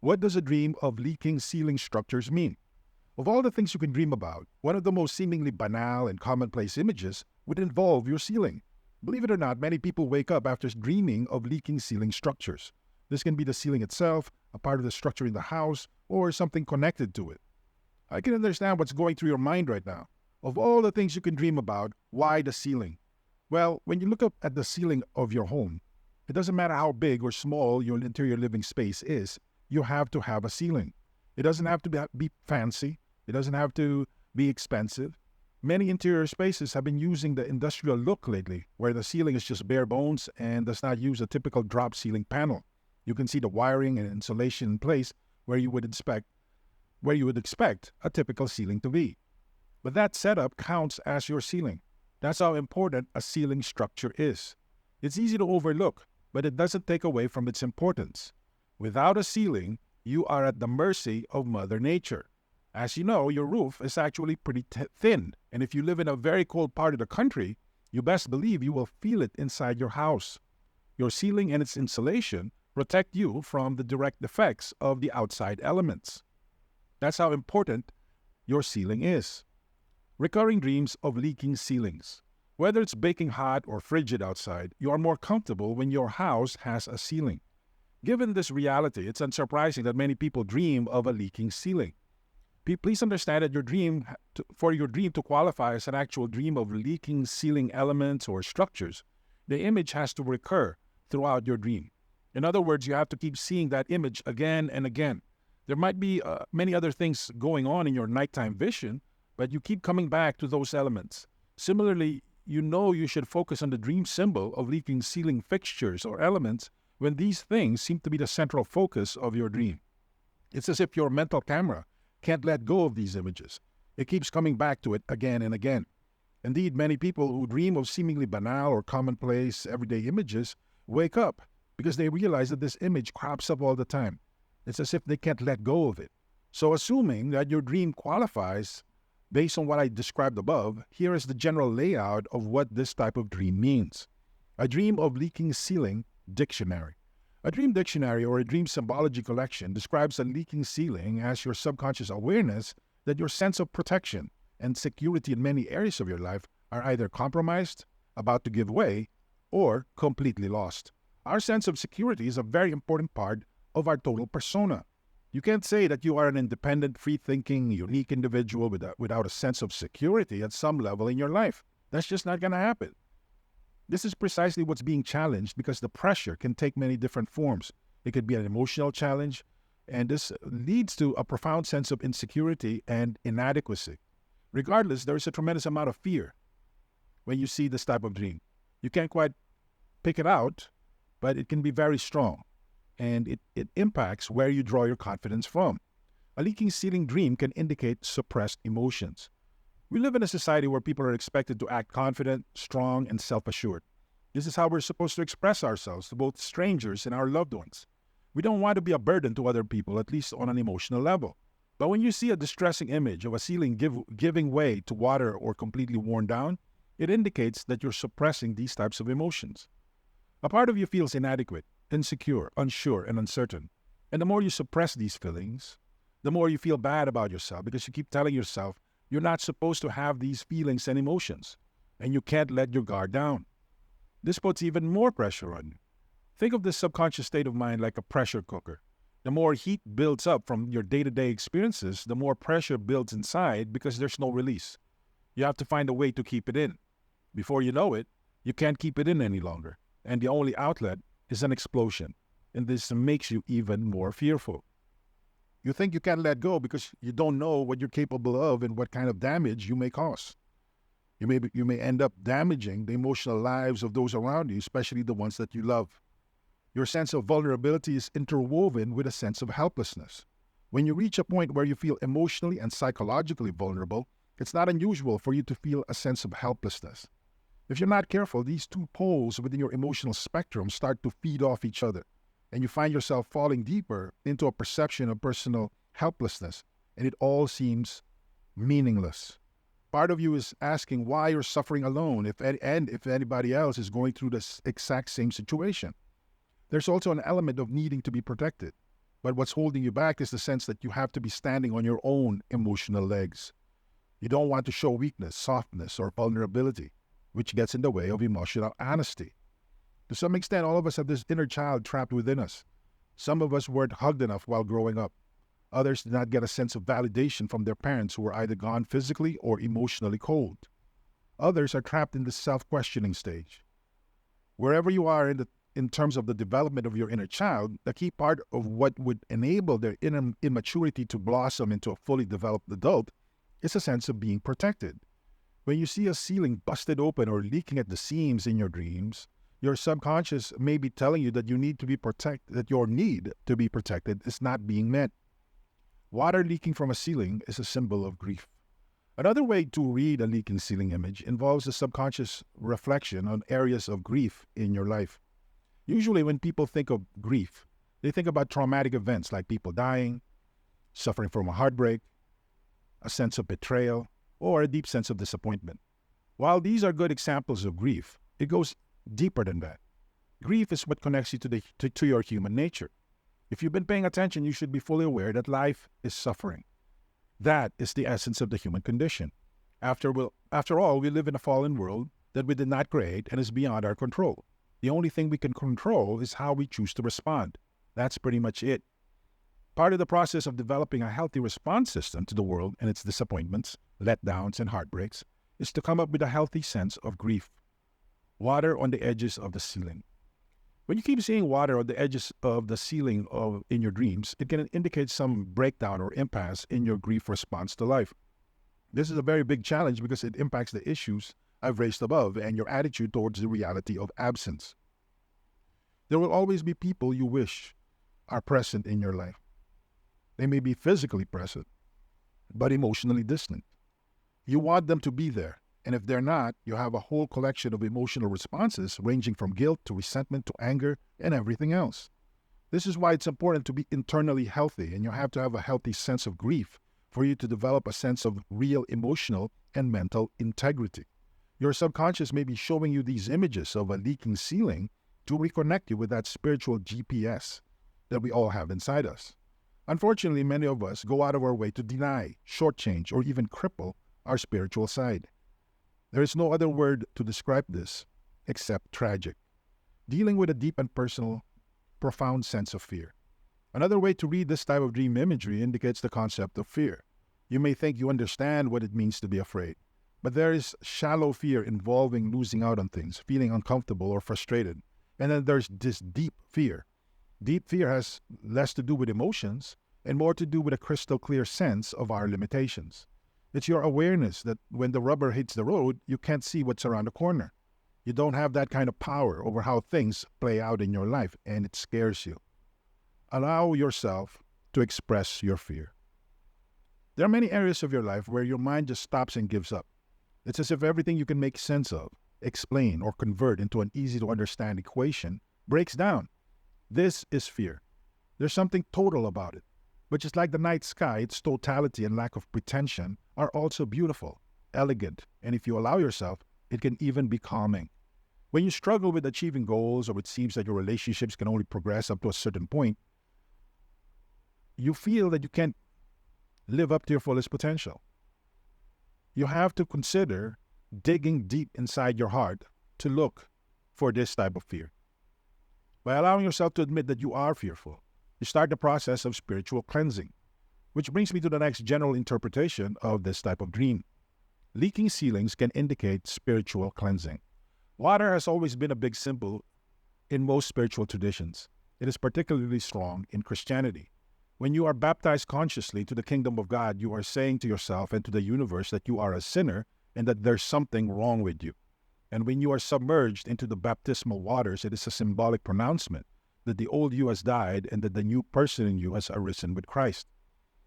What does a dream of leaking ceiling structures mean? Of all the things you can dream about, one of the most seemingly banal and commonplace images would involve your ceiling. Believe it or not, many people wake up after dreaming of leaking ceiling structures. This can be the ceiling itself, a part of the structure in the house, or something connected to it. I can understand what's going through your mind right now. Of all the things you can dream about, why the ceiling? Well, when you look up at the ceiling of your home, it doesn't matter how big or small your interior living space is, you have to have a ceiling. It doesn't have to be fancy. It doesn't have to be expensive. Many interior spaces have been using the industrial look lately, where the ceiling is just bare bones and does not use a typical drop ceiling panel. You can see the wiring and insulation in place where you would expect a typical ceiling to be. But that setup counts as your ceiling. That's how important a ceiling structure is. It's easy to overlook, but it doesn't take away from its importance. Without a ceiling, you are at the mercy of Mother Nature. As you know, your roof is actually pretty thin, and if you live in a very cold part of the country, you best believe you will feel it inside your house. Your ceiling and its insulation protect you from the direct effects of the outside elements. That's how important your ceiling is. Recurring dreams of leaking ceilings. Whether it's baking hot or frigid outside, you are more comfortable when your house has a ceiling. Given this reality, it's unsurprising that many people dream of a leaking ceiling. Please understand that for your dream to qualify as an actual dream of leaking ceiling elements or structures, the image has to recur throughout your dream. In other words, you have to keep seeing that image again and again. There might be many other things going on in your nighttime vision, but you keep coming back to those elements. Similarly, you know you should focus on the dream symbol of leaking ceiling fixtures or elements when these things seem to be the central focus of your dream. It's as if your mental camera can't let go of these images. It keeps coming back to it again and again. Indeed, many people who dream of seemingly banal or commonplace everyday images wake up because they realize that this image crops up all the time. It's as if they can't let go of it. So assuming that your dream qualifies based on what I described above, here is the general layout of what this type of dream means. A dream of leaking ceiling dictionary. A dream dictionary or a dream symbology collection describes a leaking ceiling as your subconscious awareness that your sense of protection and security in many areas of your life are either compromised, about to give way, or completely lost. Our sense of security is a very important part of our total persona. You can't say that you are an independent, free-thinking, unique individual without a sense of security at some level in your life. That's just not going to happen. This is precisely what's being challenged because the pressure can take many different forms. It could be an emotional challenge, and this leads to a profound sense of insecurity and inadequacy. Regardless, there is a tremendous amount of fear when you see this type of dream. You can't quite pick it out, but it can be very strong, and it impacts where you draw your confidence from. A leaking ceiling dream can indicate suppressed emotions. We live in a society where people are expected to act confident, strong, and self-assured. This is how we're supposed to express ourselves to both strangers and our loved ones. We don't want to be a burden to other people, at least on an emotional level. But when you see a distressing image of a ceiling giving way to water or completely worn down, it indicates that you're suppressing these types of emotions. A part of you feels inadequate, insecure, unsure, and uncertain. And the more you suppress these feelings, the more you feel bad about yourself because you keep telling yourself you're not supposed to have these feelings and emotions, and you can't let your guard down. This puts even more pressure on you. Think of this subconscious state of mind like a pressure cooker. The more heat builds up from your day-to-day experiences, the more pressure builds inside because there's no release. You have to find a way to keep it in. Before you know it, you can't keep it in any longer, and the only outlet is an explosion, and this makes you even more fearful. You think you can't let go because you don't know what you're capable of and what kind of damage you may cause. You may end up damaging the emotional lives of those around you, especially the ones that you love. Your sense of vulnerability is interwoven with a sense of helplessness. When you reach a point where you feel emotionally and psychologically vulnerable, it's not unusual for you to feel a sense of helplessness. If you're not careful, these two poles within your emotional spectrum start to feed off each other, and you find yourself falling deeper into a perception of personal helplessness, and it all seems meaningless. Part of you is asking why you're suffering alone if anybody else is going through this exact same situation. There's also an element of needing to be protected. But what's holding you back is the sense that you have to be standing on your own emotional legs. You don't want to show weakness, softness, or vulnerability, which gets in the way of emotional honesty. To some extent, all of us have this inner child trapped within us. Some of us weren't hugged enough while growing up. Others did not get a sense of validation from their parents who were either gone physically or emotionally cold. Others are trapped in the self-questioning stage. Wherever you are in terms of the development of your inner child, the key part of what would enable their inner immaturity to blossom into a fully developed adult is a sense of being protected. When you see a ceiling busted open or leaking at the seams in your dreams, your subconscious may be telling you that you need to be protected, that your need to be protected is not being met. Water leaking from a ceiling is a symbol of grief. Another way to read a leaking ceiling image involves a subconscious reflection on areas of grief in your life. Usually when people think of grief, they think about traumatic events like people dying, suffering from a heartbreak, a sense of betrayal, or a deep sense of disappointment. While these are good examples of grief, it goes deeper than that. Grief is what connects you to your human nature. If you've been paying attention, you should be fully aware that life is suffering. That is the essence of the human condition. After all, we live in a fallen world that we did not create and is beyond our control. The only thing we can control is how we choose to respond. That's pretty much it. Part of the process of developing a healthy response system to the world and its disappointments, letdowns, and heartbreaks is to come up with a healthy sense of grief. Water on the edges of the ceiling. When you keep seeing water on the edges of the ceiling in your dreams, it can indicate some breakdown or impasse in your grief response to life. This is a very big challenge because it impacts the issues I've raised above and your attitude towards the reality of absence. There will always be people you wish are present in your life. They may be physically present, but emotionally distant. You want them to be there, and if they're not, you have a whole collection of emotional responses ranging from guilt to resentment to anger and everything else. This is why it's important to be internally healthy, and you have to have a healthy sense of grief for you to develop a sense of real emotional and mental integrity. Your subconscious may be showing you these images of a leaking ceiling to reconnect you with that spiritual GPS that we all have inside us. Unfortunately, many of us go out of our way to deny, shortchange, or even cripple our spiritual side. There is no other word to describe this except tragic. Dealing with a deep and personal, profound sense of fear. Another way to read this type of dream imagery indicates the concept of fear. You may think you understand what it means to be afraid, but there is shallow fear involving losing out on things, feeling uncomfortable or frustrated. And then there's this deep fear. Deep fear has less to do with emotions and more to do with a crystal clear sense of our limitations. It's your awareness that when the rubber hits the road, you can't see what's around the corner. You don't have that kind of power over how things play out in your life, and it scares you. Allow yourself to express your fear. There are many areas of your life where your mind just stops and gives up. It's as if everything you can make sense of, explain, or convert into an easy-to-understand equation breaks down. This is fear. There's something total about it. But just like the night sky, its totality and lack of pretension are also beautiful, elegant, and if you allow yourself, it can even be calming. When you struggle with achieving goals or it seems that your relationships can only progress up to a certain point, you feel that you can't live up to your fullest potential. You have to consider digging deep inside your heart to look for this type of fear. By allowing yourself to admit that you are fearful, you start the process of spiritual cleansing, which brings me to the next general interpretation of this type of dream. Leaking ceilings can indicate spiritual cleansing. Water has always been a big symbol in most spiritual traditions. It is particularly strong in Christianity. When you are baptized consciously to the kingdom of God, you are saying to yourself and to the universe that you are a sinner and that there's something wrong with you. And when you are submerged into the baptismal waters, it is a symbolic pronouncement that the old you has died and that the new person in you has arisen with Christ.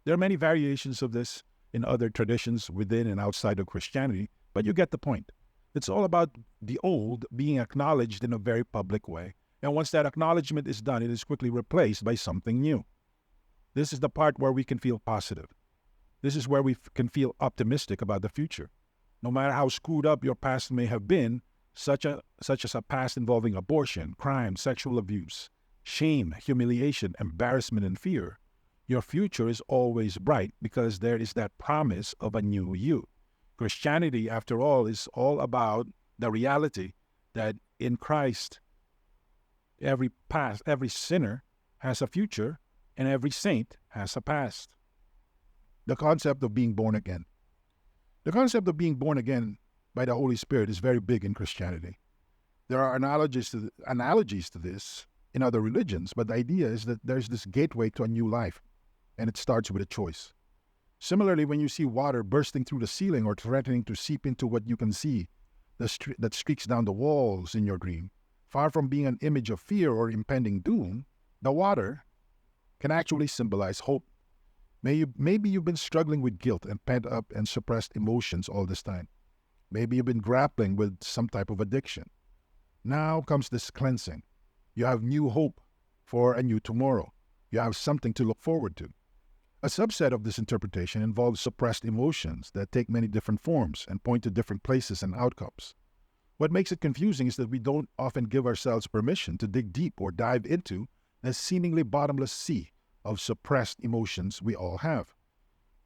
There are many variations of this in other traditions within and outside of Christianity, but you get the point. It's all about the old being acknowledged in a very public way, and once that acknowledgement is done, it is quickly replaced by something new. This is the part where we can feel positive. This is where we can feel optimistic about the future. No matter how screwed up your past may have been, such as a past involving abortion, crime, sexual abuse, shame, humiliation, embarrassment, and fear, your future is always bright because there is that promise of a new you. Christianity, after all, is all about the reality that in Christ, every sinner has a future, and every saint has a past. The concept of being born again. The concept of being born again by the Holy Spirit is very big in Christianity. There are analogies to this in other religions, but the idea is that there's this gateway to a new life, and it starts with a choice. Similarly, when you see water bursting through the ceiling or threatening to seep into what you can see, that streaks down the walls in your dream, far from being an image of fear or impending doom, the water can actually symbolize hope. Maybe you've been struggling with guilt and pent-up and suppressed emotions all this time. Maybe you've been grappling with some type of addiction. Now comes this cleansing. You have new hope for a new tomorrow. You have something to look forward to. A subset of this interpretation involves suppressed emotions that take many different forms and point to different places and outcomes. What makes it confusing is that we don't often give ourselves permission to dig deep or dive into the seemingly bottomless sea of suppressed emotions we all have.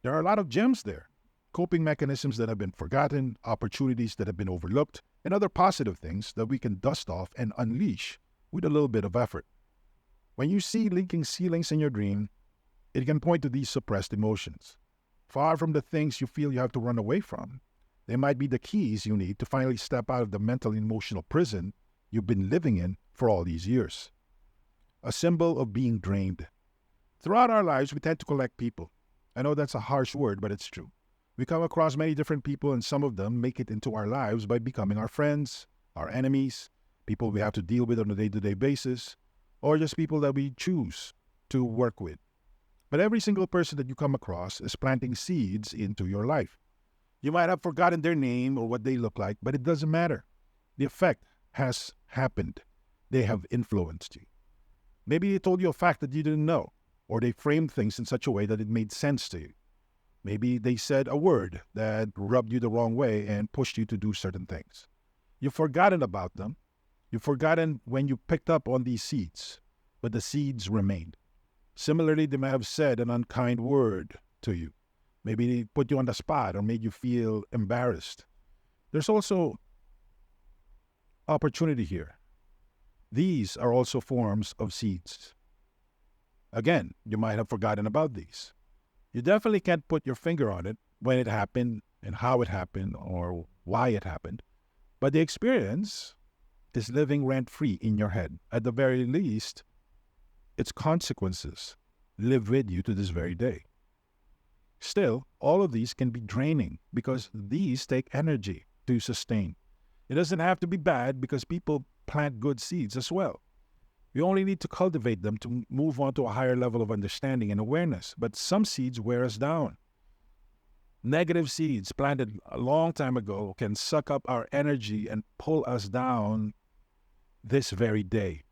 There are a lot of gems there, coping mechanisms that have been forgotten, opportunities that have been overlooked, and other positive things that we can dust off and unleash with a little bit of effort. When you see leaking ceilings in your dream, it can point to these suppressed emotions. Far from the things you feel you have to run away from, they might be the keys you need to finally step out of the mental and emotional prison you've been living in for all these years. A symbol of being drained. Throughout our lives, we tend to collect people. I know that's a harsh word, but it's true. We come across many different people, and some of them make it into our lives by becoming our friends, our enemies, people we have to deal with on a day-to-day basis, or just people that we choose to work with. But every single person that you come across is planting seeds into your life. You might have forgotten their name or what they look like, but it doesn't matter. The effect has happened. They have influenced you. Maybe they told you a fact that you didn't know, or they framed things in such a way that it made sense to you. Maybe they said a word that rubbed you the wrong way and pushed you to do certain things. You've forgotten about them. You've forgotten when you picked up on these seeds, but the seeds remained. Similarly, they may have said an unkind word to you. Maybe they put you on the spot or made you feel embarrassed. There's also opportunity here. These are also forms of seeds. Again, you might have forgotten about these. You definitely can't put your finger on it, when it happened and how it happened or why it happened. But the experience is living rent-free in your head. At the very least, its consequences live with you to this very day. Still, all of these can be draining because these take energy to sustain. It doesn't have to be bad because people plant good seeds as well. We only need to cultivate them to move on to a higher level of understanding and awareness. But some seeds wear us down. Negative seeds planted a long time ago can suck up our energy and pull us down this very day.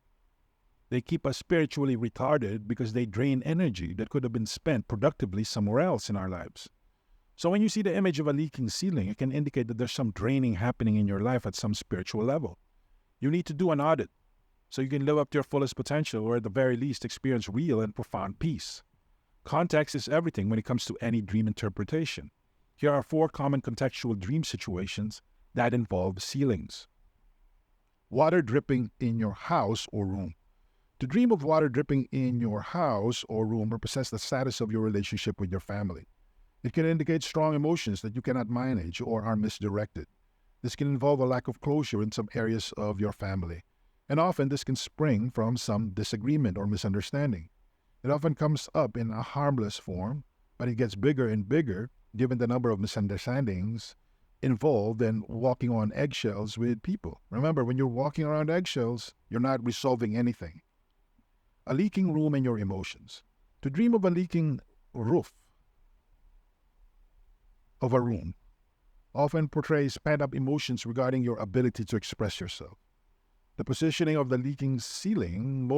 They keep us spiritually retarded because they drain energy that could have been spent productively somewhere else in our lives. So when you see the image of a leaking ceiling, it can indicate that there's some draining happening in your life at some spiritual level. You need to do an audit so you can live up to your fullest potential, or at the very least experience real and profound peace. Context is everything when it comes to any dream interpretation. Here are 4 common contextual dream situations that involve ceilings. Water dripping in your house or room. To dream of water dripping in your house or room represents the status of your relationship with your family. It can indicate strong emotions that you cannot manage or are misdirected. This can involve a lack of closure in some areas of your family, and often this can spring from some disagreement or misunderstanding. It often comes up in a harmless form, but it gets bigger and bigger given the number of misunderstandings involved in walking on eggshells with people. Remember, when you're walking around eggshells, you're not resolving anything. A leaking room and your emotions. To dream of a leaking roof of a room often portrays pent-up emotions regarding your ability to express yourself. The positioning of the leaking ceiling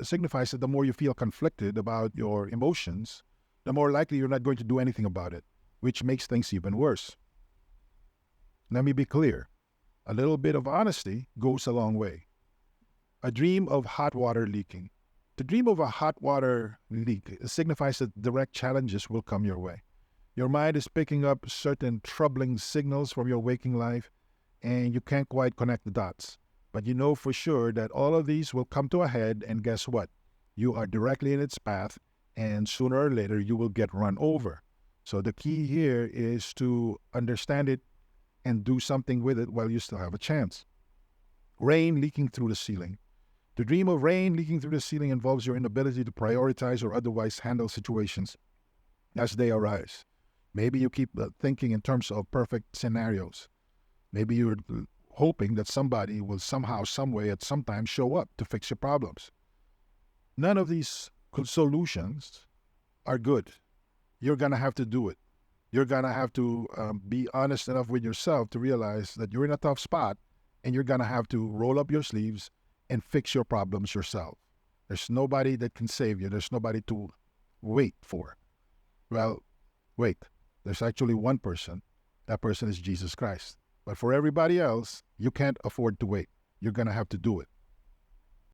signifies that the more you feel conflicted about your emotions, the more likely you're not going to do anything about it, which makes things even worse. Let me be clear. A little bit of honesty goes a long way. A dream of hot water leaking. To dream of a hot water leak signifies that direct challenges will come your way. Your mind is picking up certain troubling signals from your waking life, and you can't quite connect the dots. But you know for sure that all of these will come to a head, and guess what? You are directly in its path, and sooner or later you will get run over. So the key here is to understand it and do something with it while you still have a chance. Rain leaking through the ceiling. The dream of rain leaking through the ceiling involves your inability to prioritize or otherwise handle situations as they arise. Maybe you keep thinking in terms of perfect scenarios. Maybe you're hoping that somebody will somehow, some way, at some time show up to fix your problems. None of these solutions are good. You're going to have to do it. You're going to have to be honest enough with yourself to realize that you're in a tough spot, and you're going to have to roll up your sleeves and fix your problems yourself. There's nobody that can save you. There's nobody to wait for. Well, wait. There's actually one person. That person is Jesus Christ. But for everybody else, you can't afford to wait. You're going to have to do it.